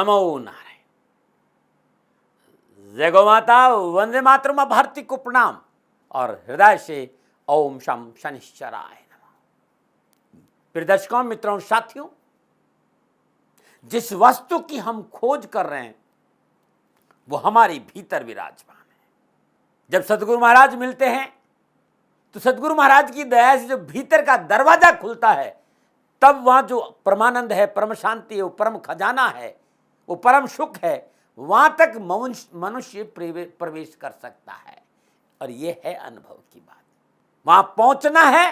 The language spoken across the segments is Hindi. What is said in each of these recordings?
नमो नारायण। जय गौ माता, वंदे मातरम, भारती को प्रणाम और हृदय से ओम शम शनिश्चराय नमः। प्रिय दर्शकों, मित्रों, साथियों, जिस वस्तु की हम खोज कर रहे हैं वो हमारे भीतर विराजमान है। जब सदगुरु महाराज मिलते हैं तो सदगुरु महाराज की दया से जो भीतर का दरवाजा खुलता है, तब वहां जो परमानंद है, परम शांति है, वो परम खजाना है, वो परम सुख है, वहां तक मनुष्य प्रवेश कर सकता है। और ये है अनुभव की बात। वहां पहुंचना है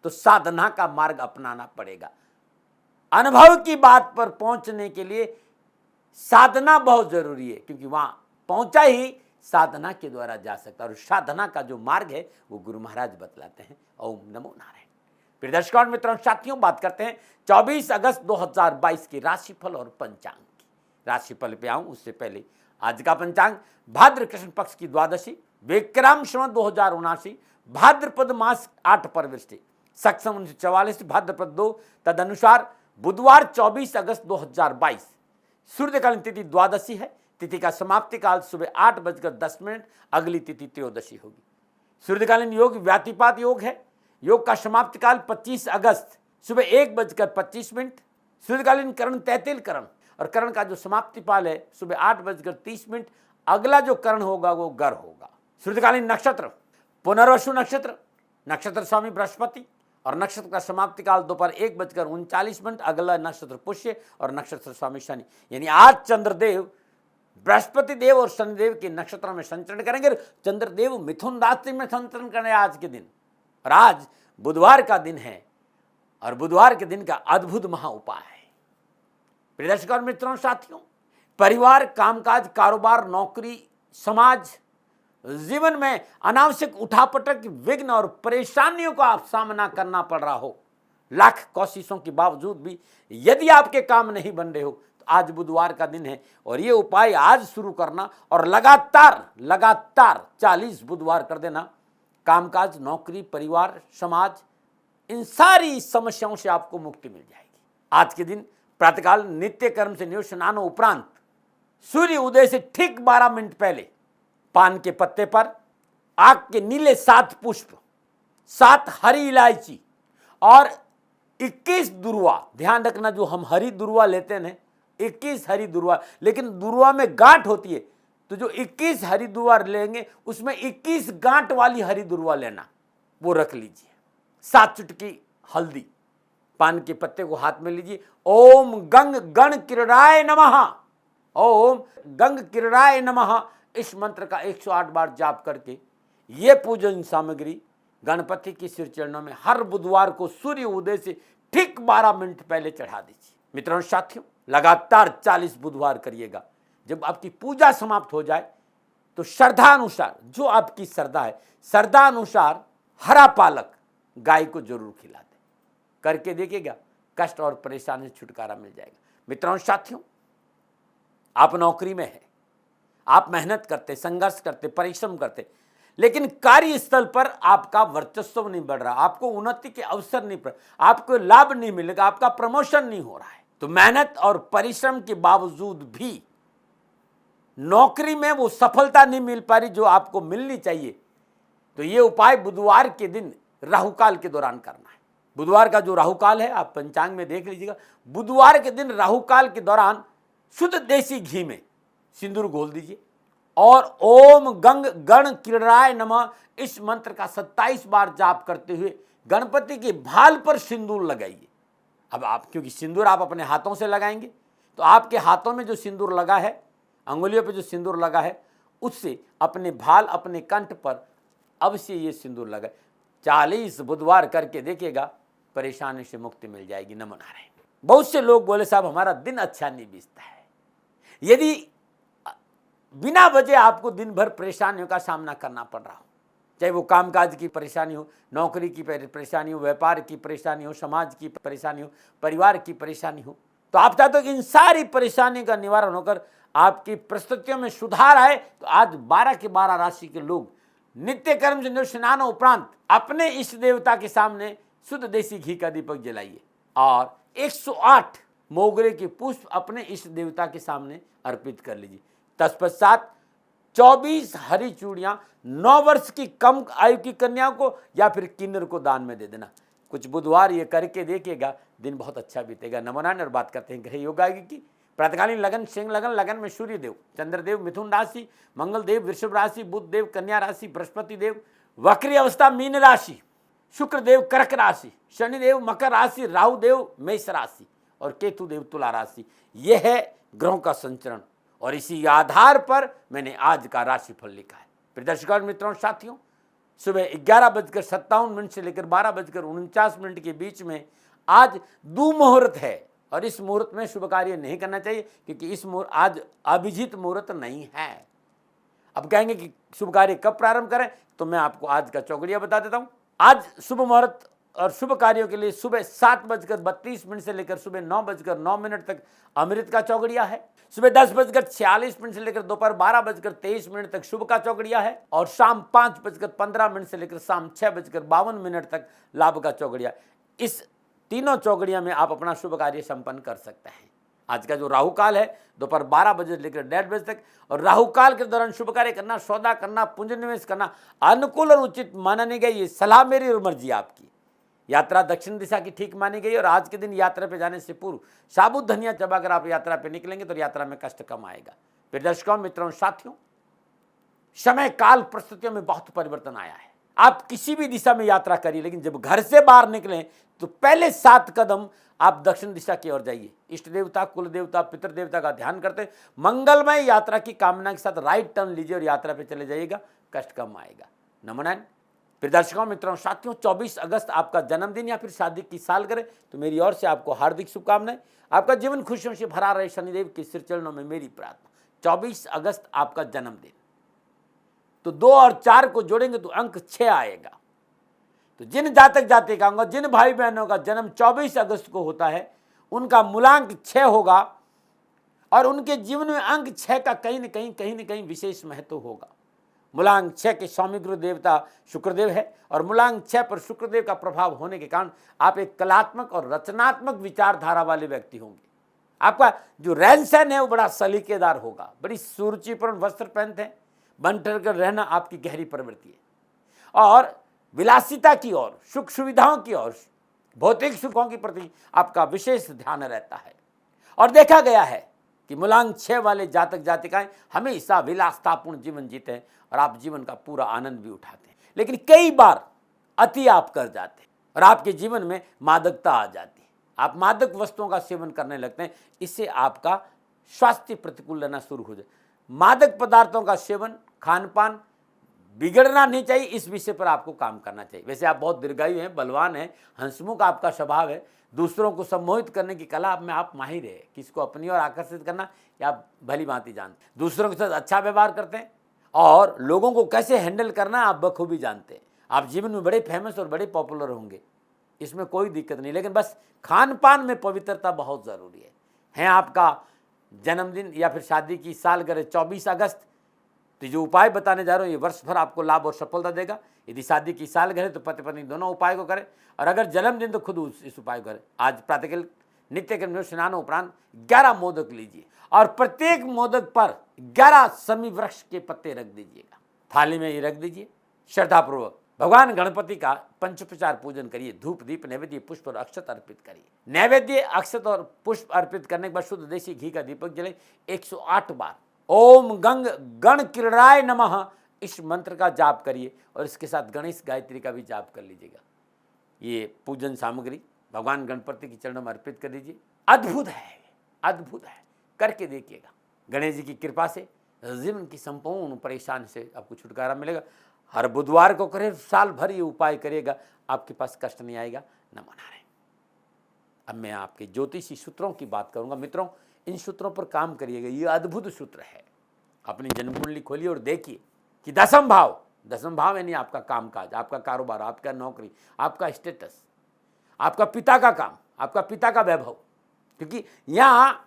तो साधना का मार्ग अपनाना पड़ेगा। अनुभव की बात पर पहुंचने के लिए साधना बहुत जरूरी है, क्योंकि वहां पहुंचा ही साधना के द्वारा जा सकता है। और साधना का जो मार्ग है वो गुरु महाराज बतलाते हैं। ओम नमो नारायण। प्रिय दर्शकों, मित्रों, साथियों, बात करते हैं 24 अगस्त 2022 की राशिफल और पंचांग की। राशिफल पे आऊं उससे पहले आज का पंचांग भाद्र कृष्ण पक्ष की द्वादशी, विक्रम संवत 2079, भाद्रपद मास 8 परवृष्टि, सक्षम 1944, भाद्रपद 2, तदनुसार बुधवार 24 अगस्त 2022। सूर्यकालीन तिथि द्वादशी है। तिथि का समाप्ति काल सुबह 8:10। अगली तिथि त्रयोदशी होगी। सूर्यकालीन योग व्यातिपात योग है। योग का समाप्ति काल 25 अगस्त सुबह 1:25। सूर्यकालीन करण तैतिल करण, और करण का जो समाप्ति काल है सुबह 8:30। अगला जो करण होगा वो गर होगा। सूर्यकालीन नक्षत्र पुनर्वसु नक्षत्र, नक्षत्र स्वामी बृहस्पति, और नक्षत्र का समाप्ति काल दोपहर 1:39। अगला नक्षत्र पुष्य और नक्षत्र स्वामी शनि। यानी आज चंद्रदेव बृहस्पति देव और शनिदेव के नक्षत्रों में संचरण करेंगे। चंद्रदेव मिथुन राशि में संचरण करेंगे आज के दिन। और आज बुधवार का दिन है और बुधवार के दिन का अद्भुत महा उपाय है। प्रिय दर्शकों और मित्रों, साथियों, परिवार, कामकाज, कारोबार, नौकरी, समाज, जीवन में अनावश्यक उठापटक, विघ्न और परेशानियों का आप सामना करना पड़ रहा हो, लाख कोशिशों के बावजूद भी यदि आपके काम नहीं बन रहे हो, तो आज बुधवार का दिन है और ये उपाय आज शुरू करना और लगातार 40 बुधवार कर देना। कामकाज, नौकरी, परिवार, समाज, इन सारी समस्याओं से आपको मुक्ति मिल जाएगी। आज के दिन प्रातःकाल नित्य कर्म से निवृत्त स्नानों उपरांत सूर्य उदय से ठीक 12 मिनट पहले पान के पत्ते पर आग के नीले 7 पुष्प, 7 हरी इलायची और 21 दुर्वा। ध्यान रखना, जो हम हरी दुर्वा लेते हैं 21 हरी दुर्वा, लेकिन दुर्वा में गांठ होती है, तो जो 21 हरी दुर्वा लेंगे उसमें 21 गांठ वाली हरी दुर्वा लेना, वो रख लीजिए। 7 चुटकी हल्दी, पान के पत्ते को हाथ में लीजिए। ओम गंग गण किरणाय नमः, ओम गंग किरणाय नमः, इस मंत्र का 108 बार जाप करके ये पूजन सामग्री गणपति के सिर चरणों में हर बुधवार को सूर्य उदय से ठीक 12 मिनट पहले चढ़ा दीजिए। मित्रों, साथियों, लगातार 40 बुधवार करिएगा। जब आपकी पूजा समाप्त हो जाए तो श्रद्धा अनुसार, जो आपकी श्रद्धा है, श्रद्धा अनुसार हरा पालक गाय को जरूर खिला दें। करके देखिएगा, कष्ट और परेशानी से छुटकारा मिल जाएगा। मित्रों, साथियों, आप नौकरी में हैं, आप मेहनत करते, संघर्ष करते, परिश्रम करते, लेकिन कार्यस्थल पर आपका वर्चस्व नहीं बढ़ रहा, आपको उन्नति के अवसर नहीं पड़, आपको लाभ नहीं मिलेगा, आपका प्रमोशन नहीं हो रहा है, तो मेहनत और परिश्रम के बावजूद भी नौकरी में वो सफलता नहीं मिल पा रही जो आपको मिलनी चाहिए, तो ये उपाय बुधवार के दिन राहुकाल के दौरान करना है। बुधवार का जो राहुकाल है आप पंचांग में देख लीजिएगा। बुधवार के दिन राहुकाल के दौरान शुद्ध देसी घी में सिंदूर घोल दीजिए और ओम गंग गण किरणाय नमः इस मंत्र का 27 बार जाप करते हुए गणपति के भाल पर सिंदूर लगाइए। अब आप, क्योंकि सिंदूर आप अपने हाथों से लगाएंगे, तो आपके हाथों में जो सिंदूर लगा है, अंगुलियों पे जो सिंदूर लगा है, उससे अपने भाल, अपने कंठ पर अवश्य ये सिंदूर लगाए। 40 बुधवार करके देखिएगा, परेशानी से मुक्ति मिल जाएगी। नमो नारायण। बहुत से लोग बोले, साहब हमारा दिन अच्छा नहीं बीतता है। यदि बिना वजह आपको दिन भर परेशानियों का सामना करना पड़ रहा हो, चाहे वो कामकाज की परेशानी हो, नौकरी की परेशानी हो, व्यापार की परेशानी हो, समाज की परेशानी हो, परिवार की परेशानी हो, तो आप चाहते हो कि इन सारी परेशानी का निवारण होकर आपकी परिस्थितियों में सुधार आए, तो आज 12 के 12 राशि के लोग नित्य कर्म से स्नान उपरांत अपने इष्ट देवता के सामने शुद्ध देसी घी का दीपक जलाइए और 108 मोगरे के पुष्प अपने इष्ट देवता के सामने अर्पित कर लीजिए। तत्पश्चात 24 हरी चूड़ियां 9 वर्ष की कम आयु की कन्याओं को या फिर किन्नर को दान में दे देना। कुछ बुधवार ये करके देखिएगा, दिन बहुत अच्छा बीतेगा। नमोनान। और बात करते हैं ग्रह योगागी की। प्रातकालीन लगन सिंह लगन, लगन में सूर्य देव, चंद्रदेव मिथुन राशि, मंगल देव वृषभ राशि, बुध देव कन्या राशि, बृहस्पति देव वक्री अवस्था मीन राशि, शुक्र देव कर्क राशि, शनि देव मकर राशि, राहु देव मेष राशि और केतु देव तुला राशि। यह है ग्रहों का संचरण और इसी आधार पर मैंने आज का राशिफल लिखा है। प्रिय दर्शकों मित्रों साथियों, सुबह 11:57 से लेकर 12:49 के बीच में आज दुमुहूर्त है और इस मुहूर्त में शुभ कार्य नहीं करना चाहिए क्योंकि इस मुहूर्त आज अभिजीत मुहूर्त नहीं है। अब कहेंगे कि शुभ कार्य कब प्रारंभ करें, तो मैं आपको आज का चौकड़िया बता देता हूं। आज शुभ मुहूर्त और शुभ कार्यों के लिए सुबह 7:32 से लेकर सुबह 9:09 तक अमृत का चौकड़िया है। सुबह 10:46 से लेकर दोपहर 12:23 तक शुभ का चौकड़िया है और शाम 5:15 से लेकर शाम 6:52 तक लाभ का चौकड़िया। इस तीनों चौकड़िया में आप अपना शुभ कार्य संपन्न कर सकते हैं। आज का जो राहु काल है दोपहर 12 बजे से लेकर 1:30 बजे तक और राहु काल के दौरान शुभ कार्य करना, सौदा करना, पूंजी निवेश करना अनुकूल और उचित माना नहीं गया। ये सलाह मेरी और मर्जी आपकी। यात्रा दक्षिण दिशा की ठीक मानी गई और आज के दिन यात्रा पे जाने से पूर्व साबुत धनिया चबाकर आप यात्रा पे निकलेंगे तो यात्रा में कष्ट कम आएगा। फिर दर्शकों मित्रों साथियों, समय काल परिस्थितियों में बहुत परिवर्तन आया है। आप किसी भी दिशा में यात्रा करिए, लेकिन जब घर से बाहर निकलें तो पहले 7 कदम आप दक्षिण दिशा की ओर जाइए। इष्ट देवता, कुल देवता, पितृ देवता का ध्यान करते मंगलमय यात्रा की कामना के साथ राइट टर्न लीजिए और यात्रा पे चले जाइएगा, कष्ट कम आएगा। नमोनान। फिर दर्शकों मित्रों साथियों, 24 अगस्त आपका जन्मदिन या फिर शादी की सालगिरह, तो मेरी ओर से आपको हार्दिक शुभकामनाएं। आपका जीवन खुशियों से भरा रहे, शनिदेव के सिर चरणों में मेरी प्रार्थना। 24 अगस्त आपका जन्मदिन, तो 2 और 4 को जोड़ेंगे तो अंक 6 आएगा। तो जिन जातक जातिकाओं, जिन भाई बहनों का जन्म 24 अगस्त को होता है उनका मूलांक 6 होगा और उनके जीवन में अंक 6 का कहीं न कहीं विशेष महत्व होगा। मूलांक 6 के स्वामी गुरु देवता शुक्रदेव है और मूलांक 6 पर शुक्रदेव का प्रभाव होने के कारण आप एक कलात्मक और रचनात्मक विचारधारा वाले व्यक्ति होंगे। आपका जो रहन सहन है वो बड़ा सलीकेदार होगा, बड़ी सुरुचिपूर्ण वस्त्र पहनते हैं, बनठर कर रहना आपकी गहरी प्रवृत्ति है और विलासिता की ओर, सुख सुविधाओं की ओर, भौतिक सुखों के प्रति आपका विशेष ध्यान रहता है। और देखा गया है कि मूलांक 6 वाले जातक जातिकाएं हमेशा विलासतापूर्ण जीवन जीते हैं और आप जीवन का पूरा आनंद भी उठाते हैं। लेकिन कई बार अति आप कर जाते हैं और आपके जीवन में मादकता आ जाती है, आप मादक वस्तुओं का सेवन करने लगते हैं, इससे आपका स्वास्थ्य प्रतिकूल रहना शुरू हो जाए। मादक पदार्थों का सेवन, खान पान बिगड़ना नहीं चाहिए, इस विषय पर आपको काम करना चाहिए। वैसे आप बहुत दीर्घायु हैं, बलवान हैं, हंसमुख आपका स्वभाव है, दूसरों को सम्मोहित करने की कला में आप माहिर है, किसको अपनी ओर आकर्षित करना या आप भली भांति जानते हैं, दूसरों के साथ अच्छा व्यवहार करते हैं और लोगों को कैसे हैंडल करना आप बखूबी जानते हैं। आप जीवन में बड़े फेमस और बड़े पॉपुलर होंगे, इसमें कोई दिक्कत नहीं, लेकिन बस खान पान में पवित्रता बहुत ज़रूरी है। आपका जन्मदिन या फिर शादी की सालगिरह 24 अगस्त, तो जो उपाय बताने जा रहा हूँ ये वर्ष भर आपको लाभ और सफलता देगा। यदि शादी की सालगिरह तो पति पत्नी दोनों उपाय को करें और अगर जन्मदिन तो खुद इस उपाय को करें। आज प्रातःकाल नित्य कर्म स्नान उपरांत 11 मोदक लीजिए और प्रत्येक मोदक पर 11 समी वृक्ष के पत्ते रख दीजिएगा, थाली में ये रख दीजिए। श्रद्धापूर्वक भगवान गणपति का पंचोपचार पूजन करिए, धूप दीप नैवेद्य पुष्प और अक्षत अर्पित करिए। नैवेद्य अक्षत और पुष्प अर्पित करने के बाद शुद्ध देसी घी का दीपक जले 108 बार ओम गंग गण किरणाय नमः इस मंत्र का जाप करिए और इसके साथ गणेश गायत्री का भी जाप कर लीजिएगा। ये पूजन सामग्री भगवान गणपति के चरणों में अर्पित कर दीजिए। अद्भुत है, अद्भुत है, करके देखिएगा। गणेश जी की कृपा से जीवन की संपूर्ण परेशानी से आपको छुटकारा मिलेगा। हर बुधवार को करें, साल भर ये उपाय करिएगा, आपके पास कष्ट नहीं आएगा। नमो नारायण। अब मैं आपके ज्योतिषी सूत्रों की बात करूंगा। मित्रों, इन सूत्रों पर काम करिएगा, ये अद्भुत सूत्र है। अपनी जन्म कुंडली खोलिए और देखिए कि दसम भाव यानी आपका कामकाज, आपका कारोबार, आपका नौकरी, आपका स्टेटस, आपका पिता का काम, आपका पिता का वैभव, क्योंकि यहाँ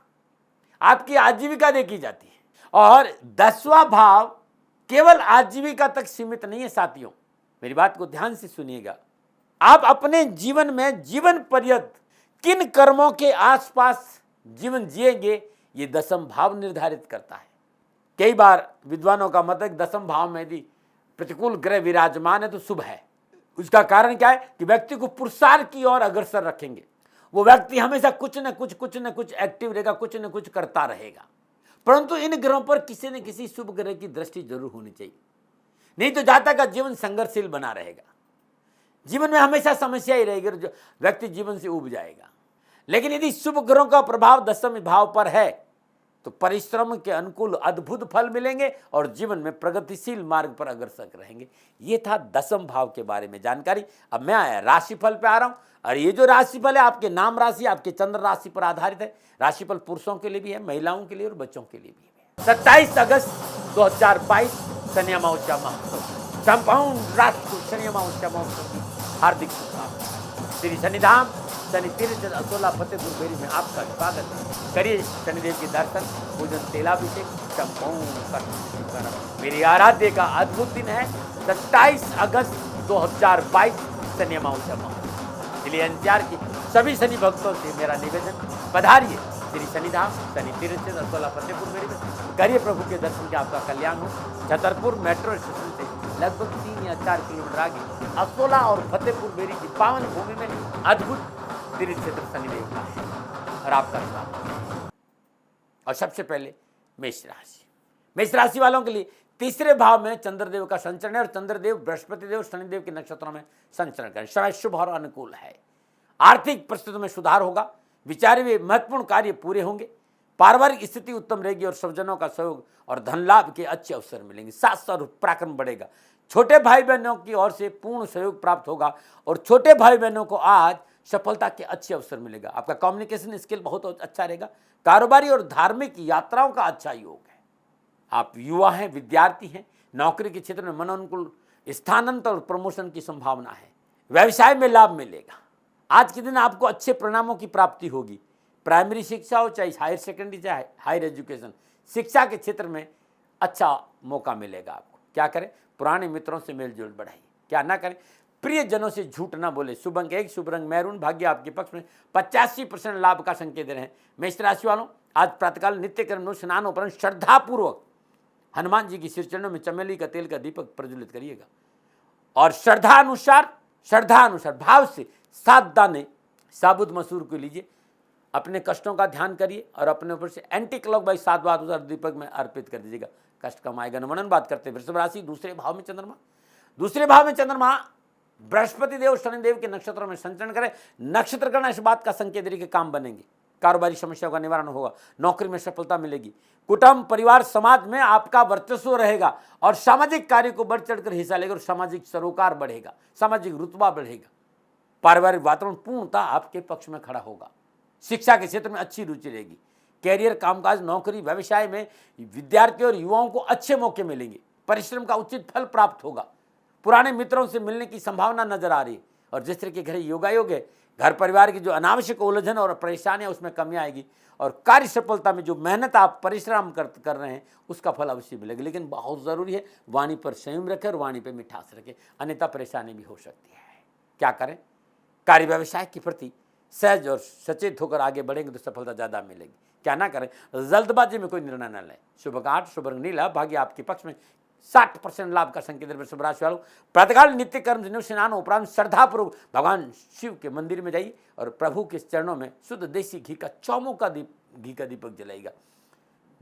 आपकी आजीविका देखी जाती है और 10वां भाव केवल आजीविका तक सीमित नहीं है। साथियों, मेरी बात को ध्यान से सुनिएगा। आप अपने जीवन में जीवन पर्यंत किन कर्मों के आसपास जीवन जिएंगे, ये दसम भाव निर्धारित करता है। कई बार विद्वानों का मत है कि दसम भाव में यदि प्रतिकूल ग्रह विराजमान है तो शुभ है। उसका कारण क्या है कि व्यक्ति को पुरुषार्थ की ओर अग्रसर रखेंगे। वो व्यक्ति हमेशा कुछ न कुछ एक्टिव रहेगा, कुछ न कुछ करता रहेगा। परंतु इन ग्रहों पर किसी न किसी शुभ ग्रह की दृष्टि जरूर होनी चाहिए, नहीं तो जातक का जीवन संघर्षशील बना रहेगा। जीवन में हमेशा समस्या ही रहेगी और व्यक्ति जीवन से उब जाएगा। लेकिन यदि शुभ ग्रहों का प्रभाव दसम भाव पर है तो परिश्रम के अनुकूल अद्भुत फल मिलेंगे और जीवन में प्रगतिशील मार्ग पर अग्रसर रहेंगे। ये था दसम भाव के बारे में जानकारी। अब मैं आया राशिफल पे आ रहा हूं, और ये जो राशिफल है आपके नाम राशि, आपके चंद्र राशि पर आधारित है। राशिफल पुरुषों के लिए भी है, महिलाओं के लिए और बच्चों के लिए भी है। 27 अगस्त 2022 शनि अमावस्या महोत्सव, संपूर्ण राष्ट्र को शनि अमावस्या महोत्सव की हार्दिक शुभकामनाएं। श्री शनिधाम शनि तीर्थ असोला फतेहपुर बेरी में आपका स्वागत है। करिए शनिदेव के दर्शन, पूजन, तेलाभिषेक, संपूर्ण कर। मेरी आराध्य का अद्भुत दिन है 27 अगस्त 2022 शनि अमावस्या महोत्सव। इसलिए एनसीआर की सभी शनि भक्तों से मेरा निवेदन, पधारिए श्री शनिधाम शनि तीर्थ असोला फतेहपुर बेरी में, करिए प्रभु के दर्शन के आपका कल्याण हो। छतरपुर मेट्रो स्टेशन से लगभग 3 या 4 किलोमीटर आगे असोला और फतेहपुर बेरी की पावन भूमि में अद्भुत तीर्थ क्षेत्र शनिदेव का है और आपका स्वागत है। और सबसे पहले मेष राशि, मेष राशि वालों के लिए तीसरे भाव में चंद्रदेव का संचरण है और चंद्रदेव बृहस्पति देव शनिदेव के नक्षत्रों में संचरण करें। समय शुभ और अनुकूल है। आर्थिक परिस्थितियों में सुधार होगा, विचारे हुए महत्वपूर्ण कार्य पूरे होंगे, पारिवारिक स्थिति उत्तम रहेगी और स्वजनों का सहयोग और धन लाभ के अच्छे अवसर मिलेंगे। साहस और पराक्रम बढ़ेगा। छोटे भाई बहनों की ओर से पूर्ण सहयोग प्राप्त होगा और छोटे भाई बहनों को आज सफलता के अच्छे अवसर मिलेगा। आपका कम्युनिकेशन स्किल बहुत अच्छा रहेगा। कारोबारी और धार्मिक यात्राओं का अच्छा योग है। आप युवा हैं, विद्यार्थी हैं, नौकरी के क्षेत्र में मनोनुकूल स्थानांतरण और प्रमोशन की संभावना है। व्यवसाय में लाभ मिलेगा। आज के दिन आपको अच्छे परिणामों की प्राप्ति होगी। प्राइमरी शिक्षा हो चाहे हायर सेकेंडरी चाहे हायर एजुकेशन, शिक्षा के क्षेत्र में अच्छा मौका मिलेगा आपको। क्या करें? पुराने मित्रों से मेलजोल बढ़ाइए। क्या ना करें? प्रियजनों से झूठ ना बोले। शुभ अंक 1, शुभ रंग मैरून, भाग्य आपके पक्ष में। 85% लाभ का संकेत दे रहे हैं। मेष राशि वालों, आज प्रातःकाल नित्य कर्म स्नान उपरांत श्रद्धापूर्वक हनुमान जी की सिर चरणों में चमेली का तेल का दीपक प्रज्वलित करिएगा और श्रद्धा अनुसार भाव से 7 दाने साबुत मसूर को लीजिए। अपने कष्टों का ध्यान करिए और अपने ऊपर से एंटी क्लॉकवाइज 7 बार उधर दीपक में अर्पित कर दीजिएगा। कष्ट कम आएगा। नमन बात करते हैं वृषभ राशि, दूसरे भाव में चंद्रमा बृहस्पति देव शनिदेव के नक्षत्रों में संचरण करें। नक्षत्र करना इस बात का संकेत है कि काम बनेंगे, कारोबारी समस्याओं का निवारण होगा, नौकरी में सफलता मिलेगी, कुटुंब परिवार समाज में आपका वर्चस्व रहेगा और सामाजिक कार्य को बढ़ चढ़कर हिस्सा लेगा और सामाजिक सरोकार बढ़ेगा, सामाजिक रुतबा बढ़ेगा। पारिवारिक वातावरण पूर्णतः आपके पक्ष में खड़ा होगा। शिक्षा के क्षेत्र में अच्छी रुचि रहेगी। कैरियर, कामकाज, नौकरी, व्यवसाय में विद्यार्थियों और युवाओं को अच्छे मौके मिलेंगे। परिश्रम का उचित फल प्राप्त होगा। पुराने मित्रों से मिलने की संभावना नजर आ रही है और जिस तरह के घर योगायोग है, घर परिवार की जो अनावश्यक उलझन और परेशानियां उसमें कमी आएगी और कार्य सफलता में जो मेहनत आप परिश्रम कर रहे हैं उसका फल अवश्य मिलेगा। लेकिन बहुत जरूरी है वाणी पर संयम रखें और वाणी पर मिठास रखें, अन्यथा परेशानी भी हो सकती है। क्या करें? कार्य व्यवसाय के प्रति सहज और सचेत होकर आगे बढ़ेंगे तो सफलता ज्यादा मिलेगी। क्या ना करें? जल्दबाजी में कोई निर्णय न लें। शुभ काट, शुभ रंग नीला, भाग्य आपके पक्ष में। 60% लाभ का संकेत वृषभ राशि वालों, प्रातःकाल नित्य कर्म स्नान उपरांत श्रद्धापूर्वक भगवान शिव के मंदिर में जाइए और प्रभु के चरणों में शुद्ध देसी घी का चौमुख का घी का दीपक जलाइएगा।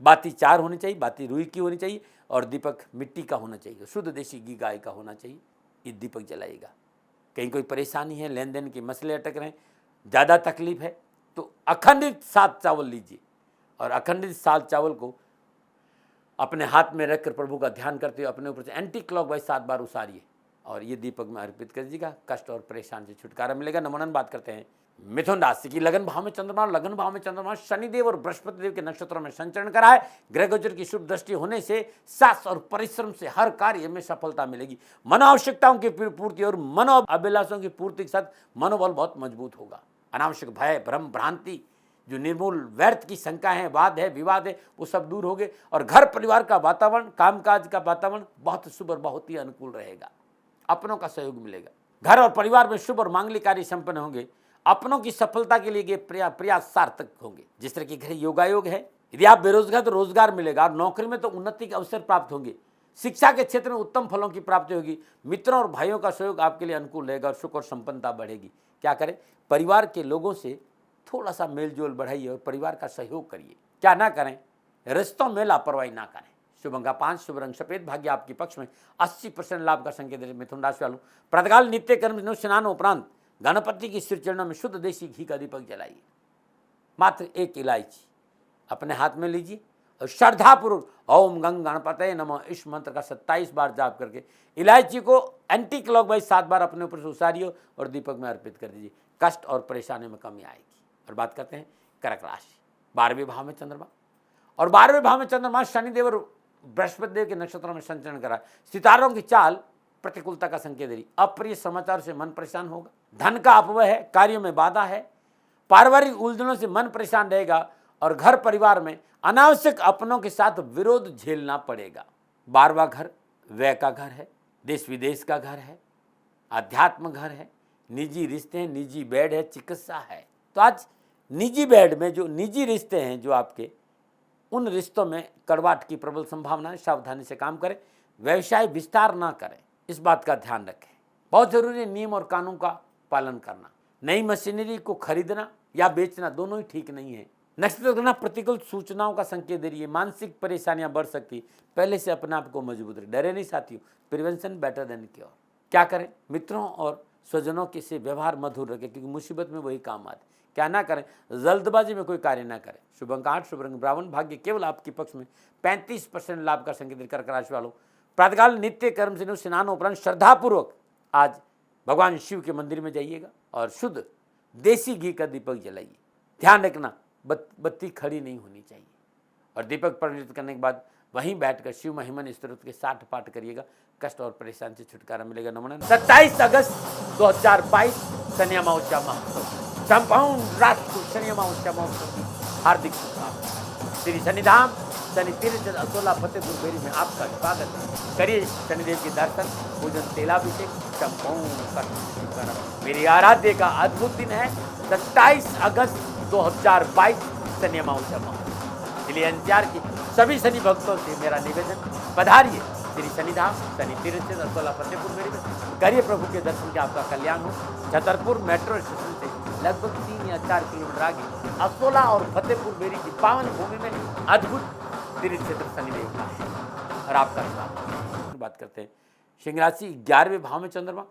बाती 4 होनी चाहिए, बाती रुई की होनी चाहिए और दीपक मिट्टी का होना चाहिए, शुद्ध देसी घी गाय का होना चाहिए। ये दीपक जलाइएगा। कहीं कोई परेशानी है, लेन देन के मसले अटक रहे हैं, ज़्यादा तकलीफ है तो अखंडित 7 चावल लीजिए और अखंडित 7 चावल को अपने हाथ में रखकर प्रभु का ध्यान करते हुए अपने ऊपर से एंटी क्लॉकवाइज 7 बार उसारिए और ये दीपक में अर्पित कर दीजिएगा। कष्ट और परेशान से छुटकारा मिलेगा। नमन बात करते हैं मिथुन राशि की। लगन भाव में चंद्रमा शनिदेव और बृहस्पति देव के नक्षत्रों में संचरण करा है। ग्रह गोचर की शुभ दृष्टि होने से साहस और परिश्रम से हर कार्य में सफलता मिलेगी। मनोआवश्यकताओं की पूर्ति और मनो अभिलाषों की पूर्ति के साथ मनोबल बहुत मजबूत होगा। अनावश्यक भय, भ्रम, भ्रांति, जो निर्मूल व्यर्थ की शंका है, वाद है, विवाद है, वो सब दूर होंगे और घर परिवार का वातावरण, कामकाज का वातावरण बहुत शुभ और बहुत ही अनुकूल रहेगा। अपनों का सहयोग मिलेगा। घर और परिवार में शुभ और मांगलिक कार्य संपन्न होंगे। अपनों की सफलता के लिए प्रयास सार्थक होंगे। जिस तरह की घर योगायोग है, यदि आप बेरोजगार तो रोजगार मिलेगा, और नौकरी में तो उन्नति के अवसर प्राप्त होंगे। शिक्षा के क्षेत्र में उत्तम फलों की प्राप्ति होगी। मित्रों और भाइयों का सहयोग आपके लिए अनुकूल रहेगा और सुख और संपन्नता बढ़ेगी। क्या करें, परिवार के लोगों से थोड़ा सा मेलजोल बढ़ाइए और परिवार का सहयोग करिए। क्या ना करें, रिश्तों में लापरवाही ना करें। शुभ अंक 5, शुभ रंग सफेद, भाग्य आपके पक्ष में। 80% लाभ का संकेत है मिथुन राशि वालों। प्रातःकाल नित्य कर्म स्नान उपरांत गणपति की श्री चरणों में शुद्ध देसी घी का दीपक जलाइए। मात्र 1 इलायची अपने हाथ में लीजिए और श्रद्धापूर्वक ओम गंग गणपतये नमः इस मंत्र का 27 बार जाप करके इलायची को एंटी क्लॉकवाइज 7 बार अपने ऊपर से उसारिए और दीपक में अर्पित कर दीजिए। कष्ट और परेशानी में कमी आएगी। और बात करते हैं कर्क राशि। 12वें भाव में चंद्रमा, और 12वें भाव में चंद्रमा शनिदेव और बृहस्पति देव के नक्षत्रों में संचरण करा। सितारों की चाल प्रतिकूलता का संकेत दे रही। अप्रिय समाचार से मन परेशान होगा। धन का अपव्यय है, कार्यों में बाधा है, पारिवारिक उलझनों से मन परेशान रहेगा और घर परिवार में अनावश्यक अपनों के साथ विरोध झेलना पड़ेगा। 12वां घर व्यय का घर है, देश विदेश का घर है, अध्यात्म घर है, निजी रिश्ते हैं, निजी बेड है, चिकित्सा है। तो आज निजी बेड में जो निजी रिश्ते हैं, जो आपके, उन रिश्तों में कड़वाहट की प्रबल संभावना है। सावधानी से काम करें, व्यवसाय विस्तार ना करें, इस बात का ध्यान रखें। बहुत जरूरी है नियम और कानून का पालन करना। नई मशीनरी को खरीदना या बेचना दोनों ही ठीक नहीं है। नक्षत्र गणना प्रतिकूल सूचनाओं का संकेत दे रही है। मानसिक परेशानियां बढ़ सकती, पहले से अपने आप को मजबूत रखें। डरे नहीं साथियों, प्रिवेंशन बेटर देन क्योर। क्या करें, मित्रों और स्वजनों के से व्यवहार मधुर रखें, क्योंकि मुसीबत में वही काम आते। क्या ना करें, जल्दबाजी में कोई कार्य ना करें। शुभ अंक 8, शुभ रंग ब्राह्मण, भाग्य केवल आपके पक्ष में। 35% लाभ का संकेत कर्क राशि वालों। प्रातःकाल नित्य कर्म से स्नान उपरांत श्रद्धापूर्वक आज भगवान शिव के मंदिर में जाइएगा और शुद्ध देसी घी का दीपक जलाइए। ध्यान रखना, बत्ती खड़ी नहीं होनी चाहिए। और दीपक प्रज्वलित करने के बाद वहीं बैठकर शिव महिमन स्तोत्र के 60 पाठ करिएगा। कष्ट और परेशानी से छुटकारा मिलेगा। नमन। 27 अगस्त 2022 शनि अमावस्या महोत्सव, संपूर्ण राष्ट्र को शनि अमावस्या महोत्सव की हार्दिक शुभकामनाएं। श्री शनिधाम शनि तीर्थ असोला फतेहपुर बेरी में आपका स्वागत है। करिए शनिदेव के दर्शन, पूजन, तेलाभिषेक, संपूर्ण कर। मेरी आराध्य का अद्भुत दिन है 27 अगस्त 2022 शनि अमावस्या महोत्सव। इसलिए एनसीआर की सभी शनि भक्तों से मेरा निवेदन, पधारिए श्री शनिधाम शनि तीर्थ असोला फतेहपुर बेरी में। करिए प्रभु के दर्शन के, आपका कल्याण हो। छतरपुर मेट्रो स्टेशन से लगभग 3 या 4 किलोमीटर आगे असोला और फतेहपुर बेरी की पावन भूमि में अद्भुत तीर्थ क्षेत्र शनिदेव का है और आपका स्वागत। बात करते हैं सिंह राशि। 11वें भाव में चंद्रमा,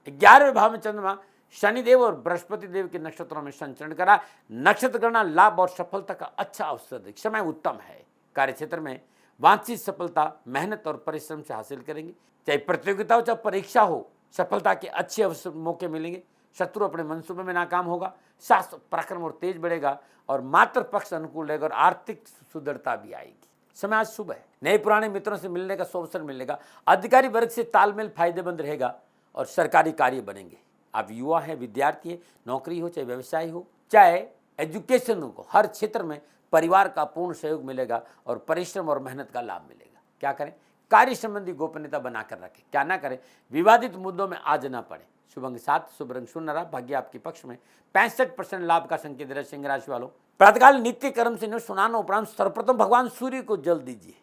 11वें भाव में चंद्रमा शनिदेव और बृहस्पति देव के नक्षत्रों में संचरण करा। नक्षत्र गणना लाभ और सफलता का अच्छा अवसर है। समय उत्तम है। कार्य क्षेत्र में वांछित सफलता मेहनत और परिश्रम से हासिल करेंगे। चाहे प्रतियोगिता हो चाहे परीक्षा हो, सफलता के अच्छे अवसर मौके मिलेंगे। शत्रु अपने मंसूबे में नाकाम होगा। साहस पराक्रम और तेज बढ़ेगा और मातृ पक्ष अनुकूल रहेगा और आर्थिक सुदृढ़ता भी आएगी। समय आज शुभ है। नए पुराने मित्रों से मिलने का अवसर मिलेगा। अधिकारी वर्ग से तालमेल फायदेमंद रहेगा और सरकारी कार्य बनेंगे। आप युवा हैं, विद्यार्थी हैं, नौकरी हो चाहे व्यवसाय हो चाहे एजुकेशन हो, हर क्षेत्र में परिवार का पूर्ण सहयोग मिलेगा और परिश्रम और मेहनत का लाभ मिलेगा। क्या करें, कार्य संबंधी गोपनीयता बनाकर रखें। क्या ना करें, विवादित मुद्दों में आज ना पड़े। शुभ अंक 7, शुभ रंग शून्य, भाग्य आपके पक्ष में। 65% लाभ का संकेत है सिंह राशि वालों। प्रातःकाल नित्य कर्म से स्नान उपरांत सर्वप्रथम भगवान सूर्य को जल दीजिए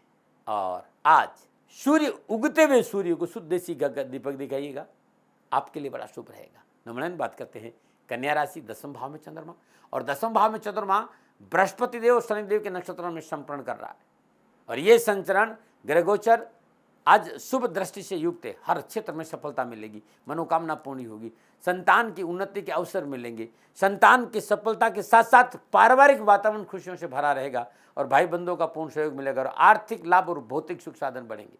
और आज सूर्य उगते हुए सूर्य को शुद्ध देसी दीपक दिखाइएगा। आपके लिए बड़ा शुभ रहेगा। नमन। बात करते हैं कन्या राशि। 10वें भाव में चंद्रमा, और 10वें भाव में चंद्रमा बृहस्पति देव और शनिदेव के नक्षत्रों में संचरण कर रहा है और ये संचरण ग्रहगोचर आज शुभ दृष्टि से युक्त है। हर क्षेत्र में सफलता मिलेगी, मनोकामना पूर्ण होगी, संतान की उन्नति के अवसर मिलेंगे। संतान की सफलता के साथ साथ पारिवारिक वातावरण खुशियों से भरा रहेगा और भाई बंधुओं का पूर्ण सहयोग मिलेगा और आर्थिक लाभ और भौतिक सुख साधन बढ़ेंगे।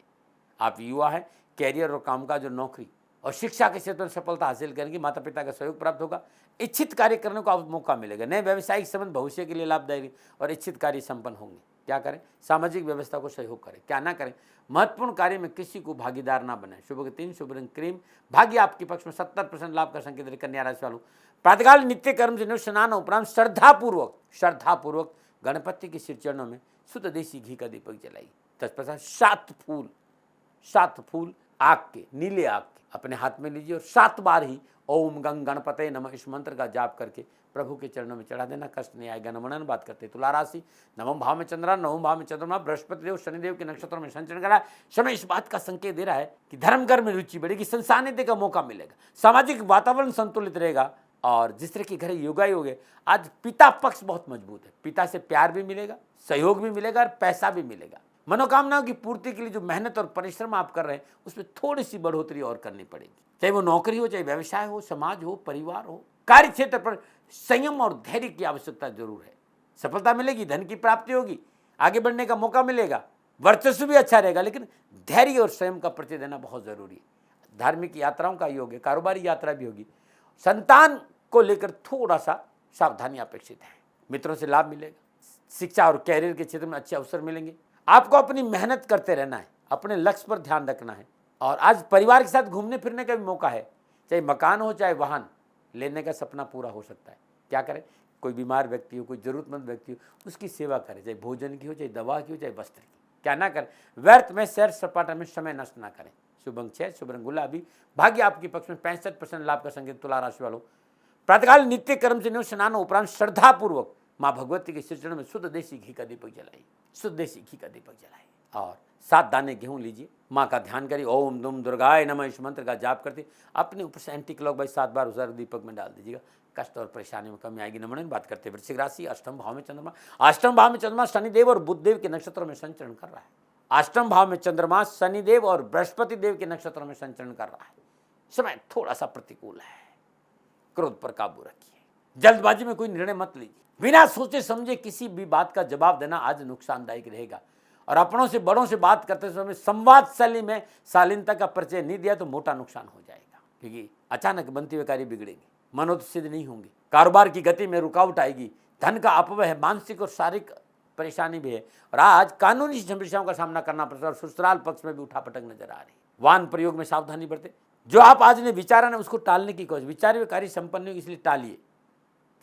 आप युवा हैं, कैरियर और कामकाज और नौकरी और शिक्षा के क्षेत्र में सफलता हासिल करेंगे। माता पिता का सहयोग प्राप्त होगा। इच्छित कार्य करने को मौका मिलेगा। नए व्यावसायिक संबंध भविष्य के लिए लाभदायी और इच्छित कार्य संपन्न होंगे। क्या करें, सामाजिक व्यवस्था को सहयोग करें। क्या ना करें, महत्वपूर्ण कार्य में किसी को भागीदार ना बनाए। शुभ 3, शुभ रंग क्रीम, भाग्य आपके पक्ष में। 70% लाभ का संकेत कन्या राशि वालों। प्रातःकाल नित्य कर्म से स्नान उपरांत श्रद्धापूर्वक गणपति के श्री चरणों में शुद्ध देसी घी का दीपक जलाई। तत्पश्चात 7 फूल आग के, नीले आग के अपने हाथ में लीजिए और 7 बार ही ओम गंग गणपते नमः इस मंत्र का जाप करके प्रभु के चरणों में चढ़ा देना, कष्ट नहीं आएगा। नमन बात करते तुला राशि, नवम भाव में चंद्रमा, नवम भाव में चंद्रमा, बृहस्पति देव शनिदेव के नक्षत्रों में संचरण करा। समय इस बात का संकेत दे रहा है कि धर्म कर्म में रुचि बढ़ेगी, संसार नीति का मौका मिलेगा, सामाजिक वातावरण संतुलित रहेगा। और जिस तरह के घर योगा योग है, आज पिता पक्ष बहुत मजबूत है, पिता से प्यार भी मिलेगा, सहयोग भी मिलेगा और पैसा भी मिलेगा। मनोकामनाओं की पूर्ति के लिए जो मेहनत और परिश्रम आप कर रहे हैं उसमें थोड़ी सी बढ़ोतरी और करनी पड़ेगी, चाहे वो नौकरी हो, चाहे व्यवसाय हो, समाज हो, परिवार हो। कार्य क्षेत्र पर संयम और धैर्य की आवश्यकता जरूर है। सफलता मिलेगी, धन की प्राप्ति होगी, आगे बढ़ने का मौका मिलेगा, वर्चस्व भी अच्छा रहेगा, लेकिन धैर्य और संयम का परिचय देना बहुत जरूरी है। धार्मिक यात्राओं का योग है, कारोबारी यात्रा भी होगी। संतान को लेकर थोड़ा सा सावधानी अपेक्षित है। मित्रों से लाभ मिलेगा, शिक्षा और कैरियर के क्षेत्र में अच्छे अवसर मिलेंगे। आपको अपनी मेहनत करते रहना है, अपने लक्ष्य पर ध्यान रखना है। और आज परिवार के साथ घूमने फिरने का भी मौका है, चाहे मकान हो चाहे वाहन लेने का सपना पूरा हो सकता है। क्या करें, कोई बीमार व्यक्ति हो, कोई जरूरतमंद व्यक्ति हो, उसकी सेवा करें, चाहे भोजन की हो, चाहे दवा की हो, चाहे वस्त्र की। क्या ना करें, व्यर्थ में सैर सपाटा में समय नष्ट ना करें। शुभ अंक 6, शुभ रंग गुलाबी, भाग्य आपके पक्ष में 65% लाभ का संकेत तुला राशि वालों। प्रातःकाल नित्य कर्म से स्नान उपरांत श्रद्धापूर्वक माँ भगवती के श्री चरण में शुद्ध देसी घी का दीपक जलाइए, शुद्ध देसी घी का दीपक जलाइए। और 7 दाने गेहूं लीजिए, माँ का ध्यान करिए, ओम दुम दुर्गाय नमः इस मंत्र का जाप करते अपने ऊपर से एंटी क्लॉकवाइज 7 बार उस दीपक में डाल दीजिएगा। कष्ट और परेशानी में कमी आएगी। नमन बात करते हैं वृश्चिक राशि, अष्टम भाव में चंद्रमा, अष्टम भाव में चंद्रमा शनिदेव और बुध देव के नक्षत्रों में संचरण कर रहा है। अष्टम भाव में चंद्रमा शनिदेव और बृहस्पति देव के नक्षत्रों में संचरण कर रहा है। समय थोड़ा सा प्रतिकूल है, क्रोध पर काबू रखिए, जल्दबाजी में कोई निर्णय मत लीजिए, बिना सोचे समझे किसी भी बात का जवाब देना आज नुकसानदायक रहेगा। और अपनों से बड़ों से बात करते समय संवाद शैली में शालीनता का परिचय नहीं दिया तो मोटा नुकसान हो जाएगा, क्योंकि अचानक बनते हुए कार्य बिगड़ेंगे, मनोरथ सिद्ध नहीं होंगे, कारोबार की गति में रुकावट आएगी, धन का अपव्यय है, मानसिक और शारीरिक परेशानी भी है। और आज कानूनी समस्याओं का सामना करना पड़ता है और ससुराल पक्ष में भी उठापटक नजर आ रही। वाहन प्रयोग में सावधानी बरते, जो आप आज ने विचारा ना उसको टालने की कोशिश, विचार हुए कार्य संपन्न हो इसलिए टालिए,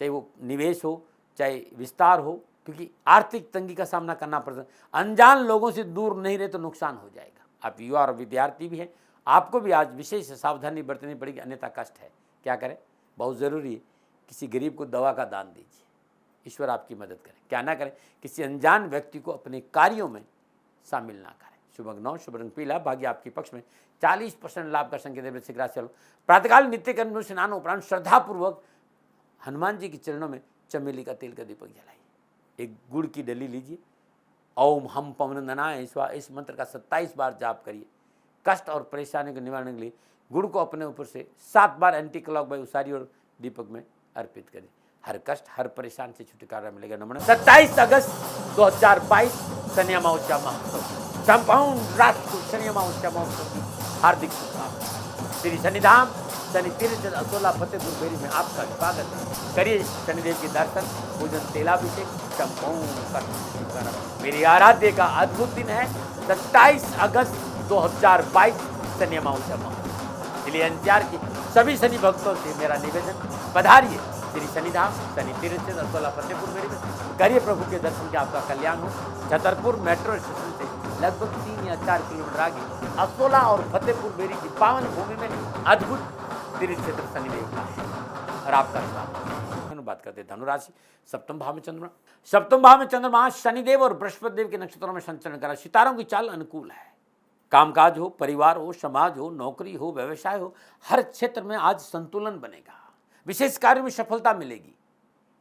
चाहे वो निवेश हो चाहे विस्तार हो, क्योंकि आर्थिक तंगी का सामना करना पड़ता है। अनजान लोगों से दूर नहीं रहे तो नुकसान हो जाएगा। आप युवा और विद्यार्थी भी हैं, आपको भी आज विशेष सावधानी बरतनी पड़ेगी, अन्यथा कष्ट है। क्या करें, बहुत ज़रूरी है, किसी गरीब को दवा का दान दीजिए, ईश्वर आपकी मदद करें। क्या ना करें, किसी अनजान व्यक्ति को अपने कार्यों में शामिल ना करें। शुभ अंक 9, शुभ रंग पीला, भाग्य आपके पक्ष में 40% लाभ का संकेत है। वृश्चिक राशि वालों, प्रातःकाल नित्य कर्म स्नान उपरांत श्रद्धापूर्वक हनुमान जी के चरणों में चमेली का तेल का दीपक जलाइए। एक गुड़ की डली लीजिए, ओम हम पवनंदनाय स्वाहा इस मंत्र का 27 बार जाप करिए। कष्ट और परेशानी के निवारण के लिए गुड़ को अपने ऊपर से 7 बार एंटी क्लॉकवाइज उसारी और दीपक में अर्पित करिए। हर कष्ट हर परेशानी से छुटकारा मिलेगा। नमन 27 अगस्त 2022 शनि अमावस्या महोत्सव, संपूर्ण राष्ट्र को शनि अमावस्या महोत्सव की हार्दिक शुभकामनाएं। श्री शनिधाम शनि तीर्थ असोला फतेहपुर बेरी में आपका स्वागत है। करिए शनिदेव के दर्शन, पूजन, तेलाभिषेक, संपूर्ण। मेरी आराध्य का अद्भुत दिन है 27 अगस्त 2022 शनि अमावस्या महोत्सव। इसलिए एनसीआर की सभी शनि भक्तों से मेरा निवेदन, पधारिए श्री शनिधाम शनि तीर्थ असोला फतेहपुर बेरी में, करिए प्रभु के दर्शन के आपका कल्याण हो। छतरपुर मेट्रो स्टेशन से लगभग 3 या 4 किलोमीटर आगे असोला और फतेहपुर बेरी की पावन भूमि में अद्भुत तीर्थ क्षेत्र शनिदेव का है और आपका स्वागत। बात करते धनु राशि, सप्तम भाव में चंद्रमा, सप्तम भाव में चंद्रमा शनिदेव और बृहस्पति देव के नक्षत्रों में संचरण करा। सितारों की चाल अनुकूल है। कामकाज हो, परिवार हो, समाज हो, नौकरी हो, व्यवसाय हो, हर क्षेत्र में आज संतुलन बनेगा। विशेष कार्य में सफलता मिलेगी,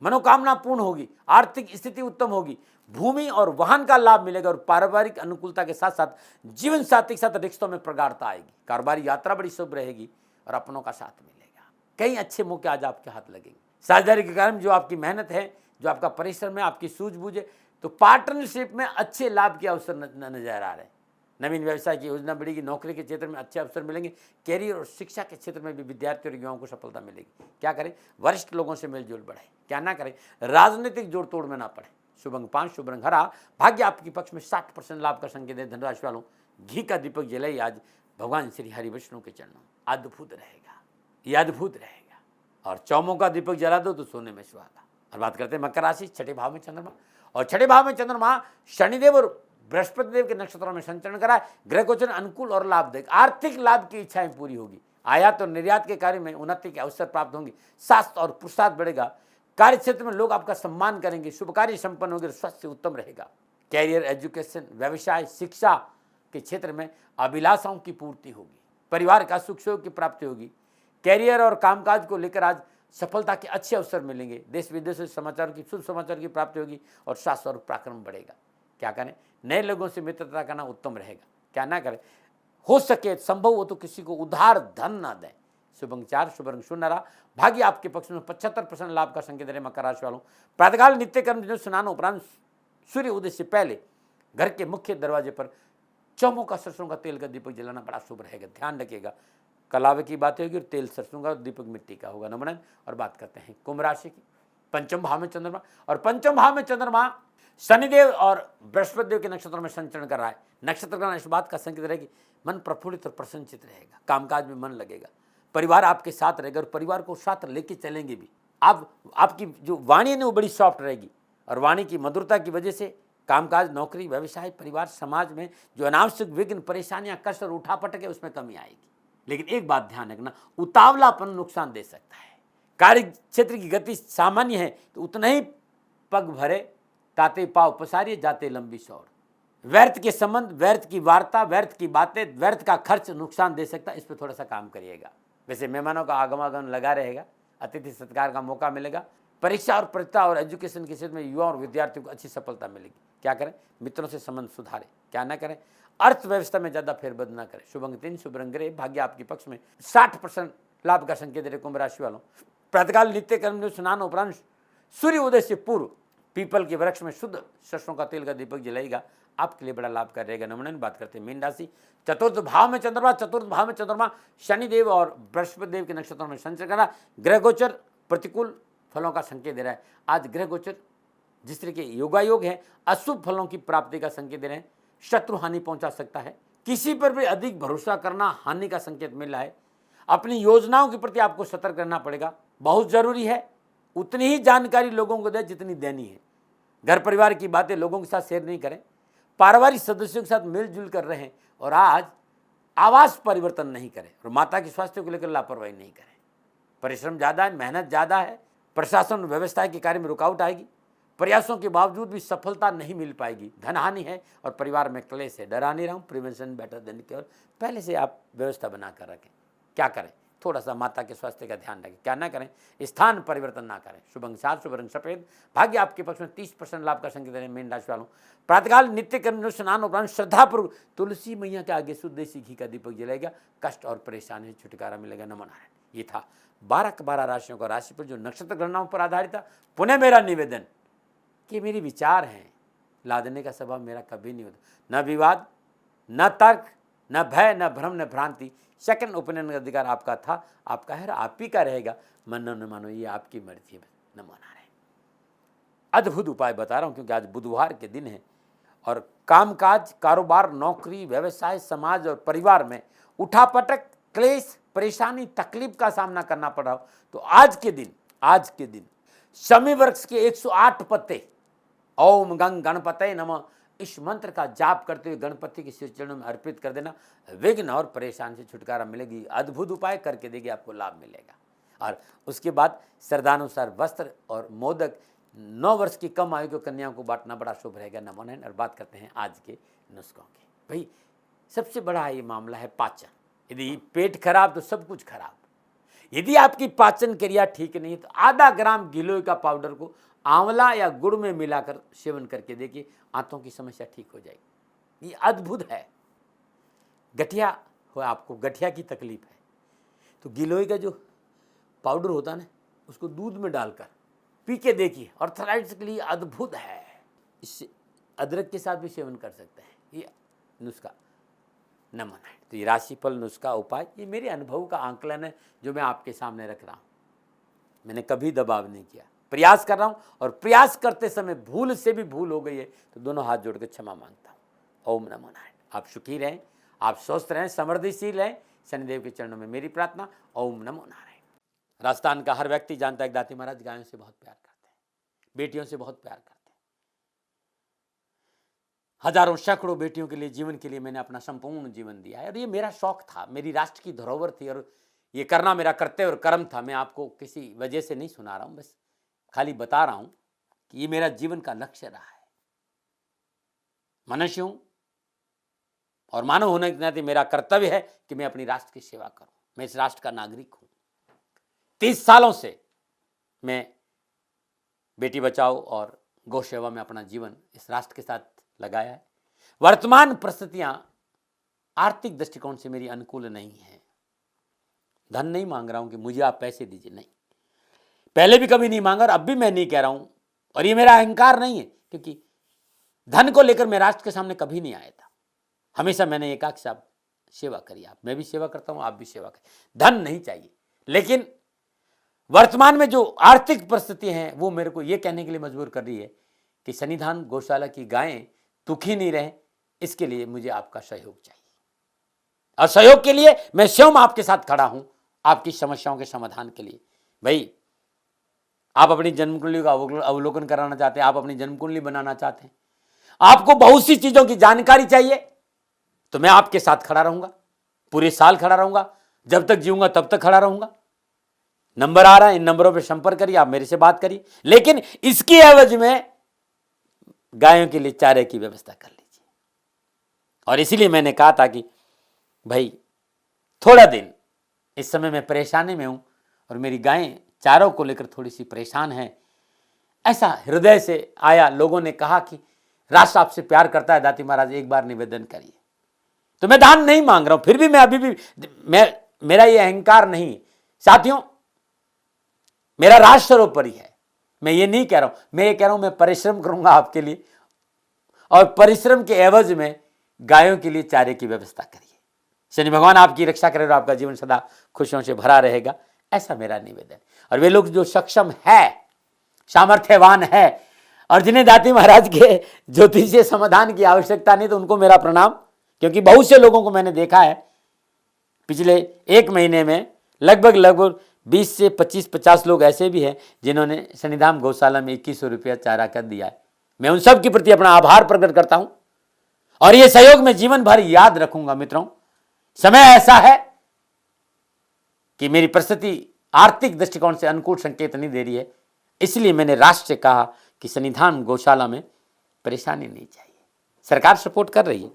मनोकामना पूर्ण होगी, आर्थिक स्थिति उत्तम होगी, भूमि और वाहन का लाभ मिलेगा और पारिवारिक अनुकूलता के साथ साथ जीवन साथी के साथ रिश्तों में प्रगाढ़ता आएगी। कारोबारी यात्रा बड़ी शुभ रहेगी और अपनों का साथ मिलेगा। कई अच्छे मौके आज आपके हाथ लगेंगे। साझेदारी के कारण जो आपकी मेहनत है, जो आपका परिश्रम है, आपकी सूझबूझ है, तो पार्टनरशिप में अच्छे लाभ के अवसर नजर आ रहे हैं। नवीन व्यवसाय की योजना बढ़ेगी, नौकरी के क्षेत्र में अच्छे अवसर मिलेंगे, कैरियर और शिक्षा के क्षेत्र में भी विद्यार्थी और युवाओं को सफलता मिलेगी। क्या करें, वरिष्ठ लोगों से मेलजोल बढ़े। क्या ना करें, राजनीतिक जोड़ तोड़ में ना पड़े। शुभ अंक 5, शुभ रंग हरा, भाग्य आपके पक्ष में 60% लाभ का संकेत है। धनराशि वालों, घी का दीपक जलाइए आज भगवान श्री हरि विष्णु के चरणों, अद्भुत रहेगा, ये अद्भुत रहेगा। और चौमों का दीपक जला दो तो सोने में सुहागा। और बात करते हैं मकर राशि, 6ठे भाव में चंद्रमा, और 6ठे भाव में चंद्रमा शनिदेव और बृहस्पति देव के नक्षत्रों में संचरण करा। ग्रह गोचर अनुकूल और लाभदायक, आर्थिक लाभ की इच्छाएं पूरी होगी। आयात और निर्यात के कार्य में उन्नति के अवसर प्राप्त होंगे। स्वास्थ्य और पुरुषार्थ बढ़ेगा। कार्य क्षेत्र में लोग आपका सम्मान करेंगे। शुभ कार्य संपन्न होंगे। स्वास्थ्य उत्तम रहेगा। कैरियर, एजुकेशन, व्यवसाय, शिक्षा के क्षेत्र में अभिलाषाओं की पूर्ति होगी। परिवार का सुख सहयोग की प्राप्ति होगी। कैरियर और कामकाज को लेकर आज सफलता के अच्छे अवसर मिलेंगे। देश विदेश से समाचार की, शुभ समाचार की प्राप्ति होगी और शास्त्र और पराक्रम बढ़ेगा। क्या करें? नए लोगों से मित्रता करना उत्तम रहेगा। क्या ना करें? हो सके संभव हो तो किसी को उधार धन ना दें। शुभ अंक 4, शुभ रंग सुनहरा। भाग्य आपके पक्ष में। 75% लाभ का संकेत रहे मकर राशि वालों। प्रातःकाल नित्य कर्म स्नान उपरांत सूर्य उदय से पहले घर के मुख्य दरवाजे पर चौमुख का सरसों का तेल का दीपक जलाना बड़ा शुभ रहेगा। ध्यान रखिएगा, कलावे की बात होगी और तेल सरसों का, दीपक मिट्टी का होगा। नमन। और बात करते हैं कुंभ राशि की। पंचम भाव में चंद्रमा, और पंचम भाव में चंद्रमा शनिदेव और बृहस्पति देव के नक्षत्रों में संचरण कर रहा है। नक्षत्र का इस बात का संकेत रहेगी मन प्रफुल्लित और प्रसन्नचित रहेगा। कामकाज में मन लगेगा। परिवार आपके साथ रहेगा और परिवार को साथ लेके चलेंगे भी। आपकी जो वाणी है ना वो बड़ी सॉफ्ट रहेगी और वाणी की मधुरता की वजह से कामकाज, नौकरी, व्यवसाय, परिवार, समाज में जो अनावश्यक विघ्न, परेशानियां, कष्ट और उठापटक है उसमें कमी आएगी। लेकिन एक बात ध्यान रखना, उतावलापन नुकसान दे सकता है। कार्य क्षेत्र की गति सामान्य है तो उतना ही पग भरे, ताते पाव पसारिए, जाते लंबी सौर। व्यर्थ के संबंध, व्यर्थ की वार्ता, व्यर्थ की बातें, व्यर्थ का खर्च नुकसान दे सकता है। इस पर थोड़ा सा काम करिएगा। वैसे मेहमानों का आगमन लगा रहेगा। अतिथि सत्कार का मौका मिलेगा। परीक्षा और प्रतियोगिता और एजुकेशन के क्षेत्र में युवा और विद्यार्थियों को अच्छी सफलता मिलेगी। क्या करें? मित्रों से संबंध सुधारें। क्या ना करें? अर्थव्यवस्था में ज्यादा फेरबदल ना करें। शुभ अंक 3, शुभ रंग ग्रे। भाग्य आपके पक्ष में। 60% लाभ का संकेत रहे कुंभ राशि वालों। प्रातःकाल नित्य कर्म स्नान उपरांत सूर्य उदय से पूर्व पीपल के वृक्ष में शुद्ध सरसों का तेल का दीपक जलाएगा। आपके लिए बड़ा लाभ कर रहेगा। नमन। बात करते हैं मीन राशि। चतुर्थ भाव में चंद्रमा, चतुर्थ भाव में चंद्रमा शनिदेव और बृहस्पति देव के नक्षत्रों में संचरण करना। ग्रह गोचर प्रतिकूल फलों का संकेत दे रहा है। आज ग्रह गोचर जिस तरह के योगायोग है अशुभ फलों की प्राप्ति का संकेत दे रहे हैं। शत्रु हानि पहुंचा सकता है। किसी पर भी अधिक भरोसा करना हानि का संकेत मिल रहा है। अपनी योजनाओं के प्रति आपको सतर्क रहना पड़ेगा। बहुत जरूरी है उतनी ही जानकारी लोगों को दें जितनी देनी है। घर परिवार की बातें लोगों के साथ शेयर नहीं करें। पारिवारिक सदस्यों के साथ मिलजुल कर रहें और आज आवास परिवर्तन नहीं करें और माता के स्वास्थ्य को लेकर लापरवाही नहीं करें। परिश्रम ज़्यादा है, मेहनत ज़्यादा है। प्रशासन व्यवस्था के कार्य में रुकावट आएगी। प्रयासों के बावजूद भी सफलता नहीं मिल पाएगी। धन हानि है और परिवार में क्लेश है। डरा नहीं रहा हूँ, प्रिवेंशन बेटर देन क्योर। पहले से आप व्यवस्था बना कर रखें। क्या करें? थोड़ा सा माता के स्वास्थ्य का ध्यान रखें। क्या ना करें? स्थान परिवर्तन ना करें। शुभ अंक 7, शुभ रंग सफेद। भाग्य आपके पक्ष में। 30% लाभ का संकेत है मीन राशि वालों। प्रातःकाल नित्य कर्म स्नान उपरांत श्रद्धापूर्वक तुलसी मैया के आगे शुद्ध देसी घी का दीपक जलाएगा। कष्ट और परेशानी से छुटकारा मिलेगा। नमन नारायण। ये था 12 के 12 राशियों का राशि पर जो नक्षत्र गणनाओं पर आधारित था। पुनः मेरा निवेदन कि मेरे विचार हैं, लादने का स्वभाव मेरा कभी नहीं होता। न विवाद, न तर्क, न भय, न भ्रम, न भ्रांति। सेकंड ओपिनियन का अधिकार आपका था, आपका है, आप ही का रहेगा। मानो न मानो ये आपकी मर्जी है। न माना रहे। अद्भुत उपाय बता रहा हूँ क्योंकि आज बुधवार के दिन है और कामकाज, कारोबार, नौकरी, व्यवसाय, समाज और परिवार में उठापटक, क्लेश, परेशानी, तकलीफ का सामना करना पड़ रहा हो तो आज के दिन शमी वृक्ष के 108 पत्ते ओम गंग गणपते नमः इस मंत्र का जाप करते हुए गणपति के सिर चरणों में अर्पित कर देना। विघ्न और परेशान से छुटकारा मिलेगी। अद्भुत उपाय करके देखिए, आपको लाभ मिलेगा। और उसके बाद श्रद्धानुसार वस्त्र और मोदक 9 वर्ष की कम आयु की कन्याओं को बांटना बड़ा शुभ रहेगा। नमन है। और बात करते हैं आज के नुस्खों की। भाई सबसे बड़ा ये मामला है पाचन। यदि पेट खराब तो सब कुछ खराब। यदि आपकी पाचन क्रिया ठीक नहीं है तो आधा ग्राम गिलोय का पाउडर को आंवला या गुड़ में मिलाकर सेवन करके देखिए, आंतों की समस्या ठीक हो जाएगी। ये अद्भुत है। गठिया हो, आपको गठिया की तकलीफ है तो गिलोय का जो पाउडर होता है ना उसको दूध में डालकर पी के देखिए, आर्थराइटिस के लिए अद्भुत है। इससे अदरक के साथ भी सेवन कर सकते हैं। ये नुस्खा नमन है। तो ये राशिफल नुस्खा उपाय ये मेरे अनुभव का आंकलन है जो मैं आपके सामने रख रहा हूँ। मैंने कभी दबाव नहीं किया, प्रयास कर रहा हूँ और प्रयास करते समय भूल से भी भूल हो गई है तो दोनों हाथ जोड़कर क्षमा मांगता हूँ। ओम नमो नारायण। आप सुखी रहें, आप स्वस्थ रहें, समृद्धिशील रहें। शनिदेव के चरणों में मेरी प्रार्थना। ओम नमो नारायण। राजस्थान का हर व्यक्ति जानता है दाती महाराज गायों से बहुत प्यार करते हैं, बेटियों से बहुत प्यार करते हैं। हजारों सैकड़ों बेटियों के लिए, जीवन के लिए मैंने अपना संपूर्ण जीवन दिया है और ये मेरा शौक था, मेरी राष्ट्र की धरोहर थी और ये करना मेरा कर्तव्य और कर्म था। मैं आपको किसी वजह से नहीं सुना रहा हूं, बस खाली बता रहा हूं कि ये मेरा जीवन का लक्ष्य रहा है। मनुष्य हूं और मानव होने के नाते मेरा कर्तव्य है कि मैं अपनी राष्ट्र की सेवा करूं। मैं इस राष्ट्र का नागरिक हूं। 30 सालों से मैं बेटी बचाओ और गौ सेवा में अपना जीवन इस राष्ट्र के साथ लगाया है। वर्तमान परिस्थितियां आर्थिक दृष्टिकोण से मेरी अनुकूल नहीं है। धन नहीं मांग रहा हूं कि मुझे आप पैसे दीजिए, नहीं, पहले भी कभी नहीं मांगा और अब भी मैं नहीं कह रहा हूं। और ये मेरा अहंकार नहीं है, क्योंकि धन को लेकर मैं राष्ट्र के सामने कभी नहीं आया था। हमेशा मैंने एक आख साहब सेवा करी, आप, मैं भी सेवा करता हूं, आप भी सेवा करें। धन नहीं चाहिए, लेकिन वर्तमान में जो आर्थिक परिस्थिति है वो मेरे को ये कहने के लिए मजबूर कर रही है कि सन्निधान गौशाला की गायें दुखी नहीं रहे, इसके लिए मुझे आपका सहयोग चाहिए। और सहयोग के लिए मैं स्वयं आपके साथ खड़ा हूं, आपकी समस्याओं के समाधान के लिए। भाई, आप अपनी जन्म कुंडली का अवलोकन कराना चाहते हैं, आप अपनी जन्म कुंडली बनाना चाहते हैं, आपको बहुत सी चीजों की जानकारी चाहिए, तो मैं आपके साथ खड़ा रहूंगा, पूरे साल खड़ा रहूंगा, जब तक जीऊंगा तब तक खड़ा रहूंगा। नंबर आ रहा है, इन नंबरों पर संपर्क करिए, आप मेरे से बात करिए, लेकिन इसकी एवज में गायों के लिए चारे की व्यवस्था कर लीजिए। और इसीलिए मैंने कहा था कि भाई थोड़ा दिन, इस समय मैं परेशानी में हूं और मेरी गायें चारों को लेकर थोड़ी सी परेशान है। ऐसा हृदय से आया, लोगों ने कहा कि राष्ट्र आपसे प्यार करता है दाती महाराज, एक बार निवेदन करिए। तो मैं दान नहीं मांग रहा हूं, फिर भी मैं अभी भी मेरा ये अहंकार नहीं है साथियों, मेरा राष्ट्र सर्वोपरि है। मैं ये नहीं कह रहा हूं, मैं ये कह रहा हूं मैं परिश्रम करूंगा आपके लिए, और परिश्रम के एवज में गायों के लिए चारे की व्यवस्था करिए। शनि भगवान आपकी रक्षा करे और आपका जीवन सदा खुशियों से भरा रहेगा, ऐसा मेरा निवेदन। और वे लोग जो सक्षम है, सामर्थ्यवान है, और जिन्हें दाती महाराज के ज्योतिषीय समाधान की आवश्यकता नहीं, तो उनको मेरा प्रणाम, क्योंकि बहुत से लोगों को मैंने देखा है पिछले 1 महीने में लगभग 20 से 25-50 लोग ऐसे भी हैं जिन्होंने सन्निधान गौशाला में 2100 रुपया चारा कर दिया है। मैं उन सब के प्रति अपना आभार प्रकट करता हूं और ये सहयोग में जीवन भर याद रखूंगा। मित्रों, समय ऐसा है कि मेरी परिस्थिति आर्थिक दृष्टिकोण से अनुकूल संकेत नहीं दे रही है, इसलिए मैंने राष्ट्र से कहा कि सन्निधान गौशाला में परेशानी नहीं चाहिए। सरकार सपोर्ट कर रही है,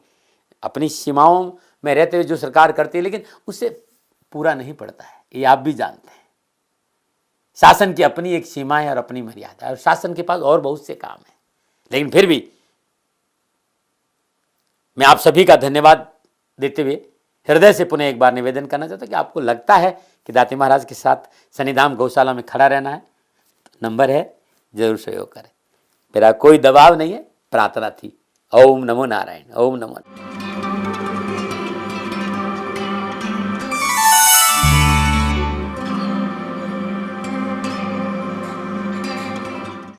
अपनी सीमाओं में रहते हुए जो सरकार करती है, लेकिन उससे पूरा नहीं पड़ता है, ये आप भी जानते हैं। शासन की अपनी एक सीमा है और अपनी मर्यादा है, और शासन के पास और बहुत से काम है। लेकिन फिर भी मैं आप सभी का धन्यवाद देते हुए हृदय से पुनः एक बार निवेदन करना चाहता हूं कि आपको लगता है कि दाती महाराज के साथ सन्निधान गौशाला में खड़ा रहना है, तो नंबर है, जरूर सहयोग करें। मेरा कोई दबाव नहीं है, प्रार्थना थी। ओम नमो नारायण, ओम नमो।